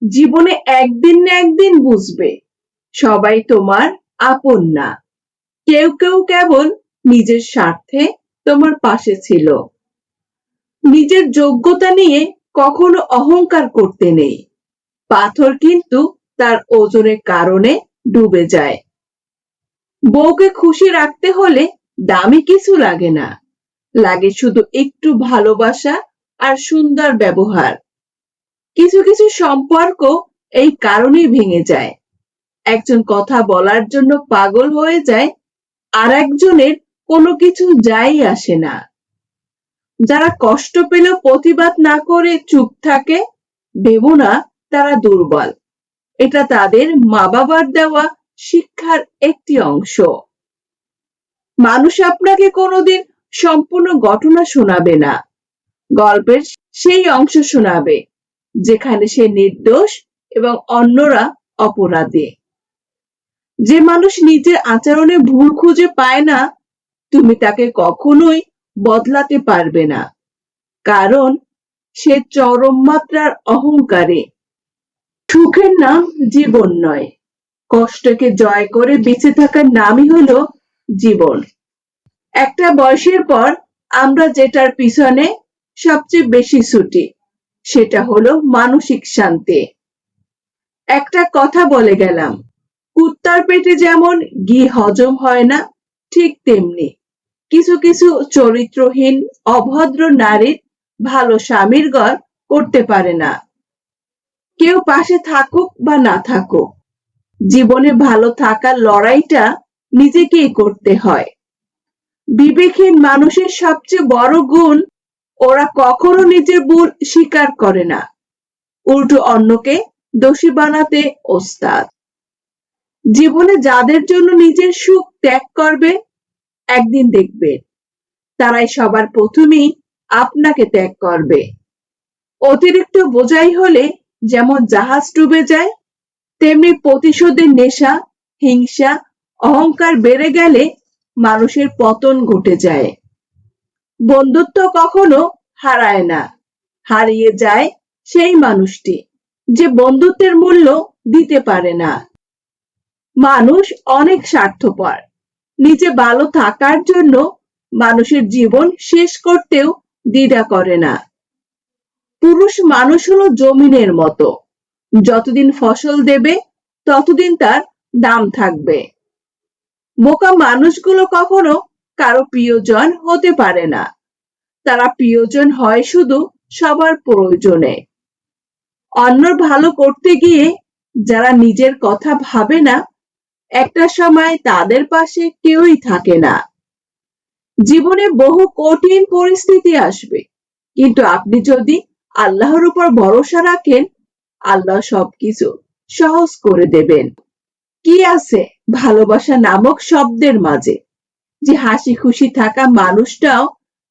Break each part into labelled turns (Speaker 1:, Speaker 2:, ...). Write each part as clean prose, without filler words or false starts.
Speaker 1: জীবনে একদিন না একদিন বুঝবে সবাই তোমার আপন না। কেউ কেউ কেবল নিজের স্বার্থে তোমার পাশে ছিল। নিজের যোগ্যতা নিয়ে কখনো অহংকার করতে নেই। পাথর কিন্তু তার ওজনের কারণে ডুবে যায়। বউকে খুশি রাখতে হলে দামি কিছু লাগে না, লাগে শুধু একটু ভালোবাসা আর সুন্দর ব্যবহার। কিছু কিছু সম্পর্ক এই কারণেই ভেঙে যায়। একজন কথা বলার জন্য পাগল হয়ে যায়, আর একজনের কোনো কিছু যাই আসে না। যারা কষ্ট পেলেও প্রতিবাদ না করে চুপ থাকে, ভেবো না তারা দুর্বল। এটা তাদের মা বাবার দেওয়া শিক্ষার একটি অংশ। মানুষ আপনাকে কোনোদিন সম্পূর্ণ ঘটনা শোনাবে না, গল্পের সেই অংশ শোনাবে যেখানে সে নির্দোষ এবং অন্যরা অপরাধী। যে মানুষ নিজের আচরণে ভুল খুঁজে পায় না, তুমি তাকে কখনোই বদলাতে পারবে না, কারণ সে চরম মাত্রার অহংকারী। সুখের নাম জীবন নয়, কষ্টকে জয় করে বেঁচে থাকার নামই হলো জীবন। একটা বয়সের পর আমরা যেটার পিছনে সবচেয়ে বেশি ছুটি, সেটা হলো মানসিক শান্তি। একটা কথা বলে গেলাম, কুত্তার পেটে যেমন ঘি হজম হয় না, ঠিক তেমনি কিছু কিছু চরিত্রহীন অভদ্র নারীর ভালো স্বামীর ঘর করতে পারে না। কেউ পাশে থাকুক বা না থাকুক, জীবনে ভালো থাকার লড়াইটা নিজেকেই করতে হয়। বিবেকহীন মানুষের সবচেয়ে বড় গুণ, ওরা কখনো নিজের ভুল স্বীকার করে না, উল্টো অন্যকে দোষী বানাতে ওস্তাদ। জীবনে যাদের জন্য নিজের সুখ ত্যাগ করবে, একদিন দেখবে তারাই সবার প্রথমেই আপনাকে ত্যাগ করবে। অতিরিক্ত বোঝাই হলে যেমন জাহাজ ডুবে যায়, তেমনি প্রতিশোধের নেশা, হিংসা, অহংকার বেড়ে গেলে মানুষের পতন ঘটে যায়। বন্ধুত্ব কখনো হারায় না, হারিয়ে যায় সেই মানুষটি যে বন্ধুত্বের মূল্য দিতে পারে না। মানুষ অনেক স্বার্থপর, নিজে ভালো থাকার জন্য মানুষের জীবন শেষ করতেও দ্বিধা করে না। পুরুষ মানুষ হলো জমিনের মতো, যতদিন ফসল দেবে ততদিন তার দাম থাকবে। বোকা মানুষগুলো কখনো কারো প্রিয়জন হতে পারে না, তারা প্রিয়জন হয় শুধু সবার প্রয়োজনে। অন্যর ভালো করতে গিয়ে যারা নিজের কথা ভাবে না, একটা সময় তাদের পাশে কেউই থাকে না। জীবনে বহু কঠিন পরিস্থিতি আসবে, কিন্তু আপনি যদি আল্লাহর উপর ভরসা রাখেন, আল্লাহ সবকিছু সহজ করে দেবেন। কি আছে ভালোবাসা নামক শব্দের মাঝে, যে হাসি খুশি থাকা মানুষটাও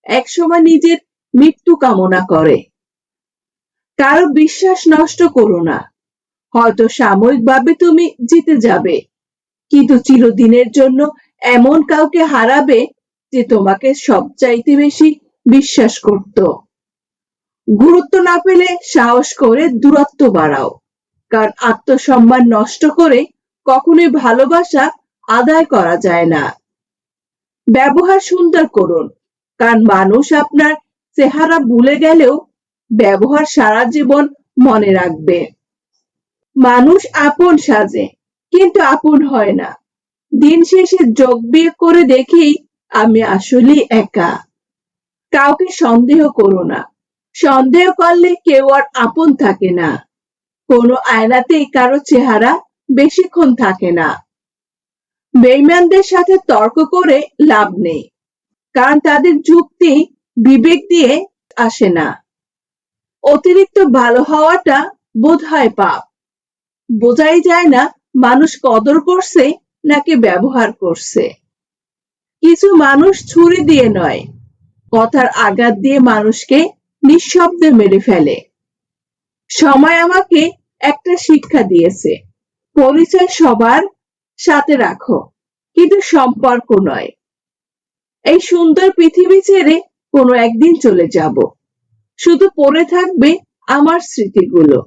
Speaker 1: একসময় নিজের মৃত্যু কামনা করে। কারো বিশ্বাস নষ্ট করো না, হয়তো সাময়িকভাবে তুমি জিতে যাবে, কিন্তু চিরদিনের জন্য এমন কাউকে হারাবে যে তোমাকে সবচাইতে বেশি বিশ্বাস করত। গুরুত্ব না পেলে সাহস করে দূরত্ব বাড়াও, কারণ আত্মসম্মান নষ্ট করে কখনোই ভালোবাসা আদায় করা যায় না। ব্যবহার সুন্দর করুন, কারণ মানুষ আপনার চেহারা ভুলে গেলেও ব্যবহার সারা জীবন মনে রাখবে। মানুষ আপন সাজে, কিন্তু আপন হয় না। দিন শেষে যোগ বিয়োগ করে দেখি আমি আসলেই একা। কাউকে সন্দেহ করো না, সন্দেহ করলে কেউ আর আপন থাকে না। কোনো আয়নাতেই কারো চেহারা বেশিক্ষণ থাকে না। বেঈমানদের সাথে তর্ক করে লাভ নেই, কারণ তাদের যুক্তি বিবেক দিয়ে আসে না। অতিরিক্ত ভালো হওয়াটা বোধ হয় পাপ। বোঝাই যায় না মানুষ কদর করছে নাকি ব্যবহার করছে। কিছু মানুষ ছুরি দিয়ে নয়, কথার আঘাত দিয়ে মানুষকে নিঃশব্দে মেরে ফেলে। সময় আমাকে একটা শিক্ষা দিয়েছে, পরিচয় সবার সাথে রাখো, কিন্তু সম্পর্ক নয়। এই সুন্দর পৃথিবী ছেড়ে কোনো একদিন চলে যাব, শুধু পড়ে থাকবে আমার স্মৃতিগুলো,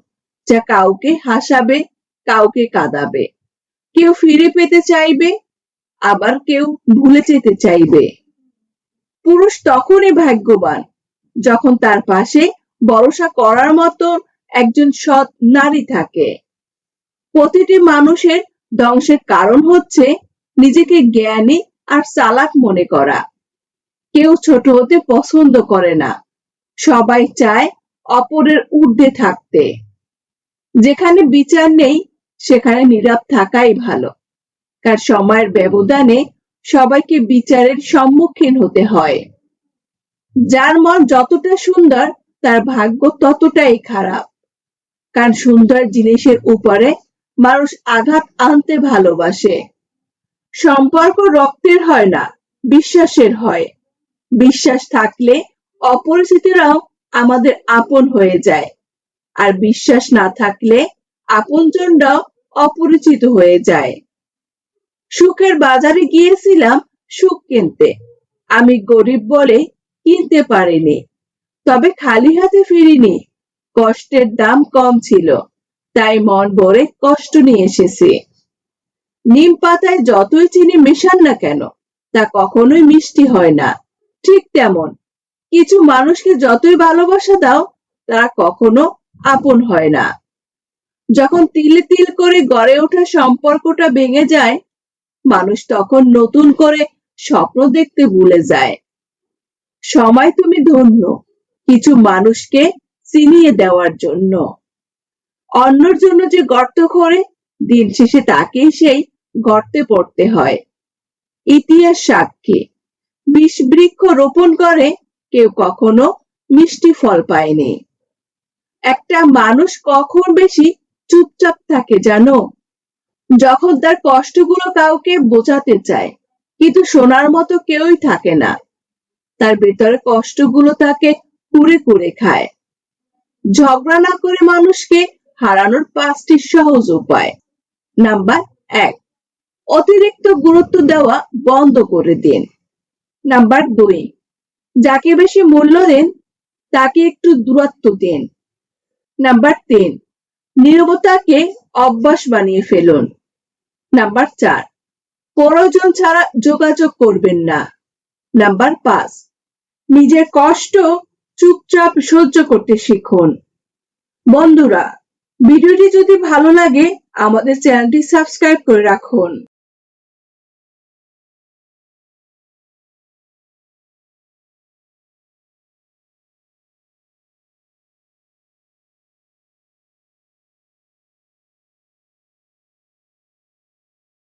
Speaker 1: যা কাউকে হাসাবে, কাউকে কাঁদাবে। কেউ ফিরে পেতে চাইবে, আবার কেউ ভুলে যেতে চাইবে। পুরুষ তখনই ভাগ্যবান যখন তার পাশে ভরসা করার মতো একজন সৎ নারী থাকে। প্রতিটি মানুষের ধ্বংসের কারণ হচ্ছে নিজেকে জ্ঞানী আর চালাক মনে করা। কেউ ছোট হতে পছন্দ করে না, সবাই চায় অপরের ঊর্ধ্বে থাকতে। যেখানে বিচার নেই সেখানে নীরব থাকাই ভালো, কারণ সময়ের ব্যবধানে সবাইকে বিচারের সম্মুখীন হতে হয়। যার মন যতটা সুন্দর তার ভাগ্য ততটাই খারাপ, কারণ সুন্দর জিনিসের উপরে মানুষ আঘাত আনতে ভালোবাসে। সম্পর্ক রক্তের হয় না, বিশ্বাসের হয়। বিশ্বাস থাকলে অপরিচিতরাও আমাদের আপন হয়ে যায়, আর বিশ্বাস না থাকলে আপনজনরাও অপরিচিত হয়ে যায়। সুখের বাজারে গিয়েছিলাম সুখ কিনতে, আমি গরিব বলে কিনতে পারিনি, তবে খালি হাতে ফিরিনি। কষ্টের দাম কম ছিল, তাই মন ভরে কষ্ট নিয়ে এসেছি। নিম পাতায় যতই চিনি মেশান না কেন, তা কখনোই মিষ্টি হয় না। ঠিক তেমন কিছু মানুষকে যতই ভালোবাসা দাও, তারা কখনো আপন হয় না। যখন তিলে তিল করে গড়ে ওঠা সম্পর্কটা ভেঙে যায়, মানুষ তখন নতুন করে স্বপ্ন দেখতে ভুলে যায়। সময় তুমি ধন্য কিছু মানুষকে চিনিয়ে দেওয়ার জন্য। অন্যর জন্য যে গর্ত খোঁড়ে, দিন শেষে তাকেই সেই গর্তে পড়তে হয়। ইতিহাস সাক্ষী, বিষ বৃক্ষ রোপণ করে কেউ কখনো মিষ্টি ফল পায়নি। একটা মানুষ কখন বেশি চুপচাপ থাকে জানো? যখন তার কষ্টগুলো কাউকে বোঝাতে চায়, কিন্তু শোনার মতো কেউই থাকে না। তার ভেতরে কষ্টগুলো তাকে কুরে কুরে খায়। ঝগড়া না করে মানুষকে হারানোর 5টি সহজ উপায়। নাম্বার 1, অতিরিক্ত গুরুত্ব দেওয়া বন্ধ করে দিন। নাম্বার 2, যাকে বেশি মূল্য দেন তাকে একটু দূরত্ব দিন। নাম্বার 3, নীরবতাকে অভ্যাস বানিয়ে ফেলুন। নাম্বার 4, প্রয়োজন ছাড়া যোগাযোগ করবেন না। নাম্বার 5, নিজের কষ্ট চুপচাপ সহ্য করতে শিখুন। বন্ধুরা, ভিডিওটি যদি ভালো লাগে আমাদের চ্যানেলটি সাবস্ক্রাইব করে রাখুন।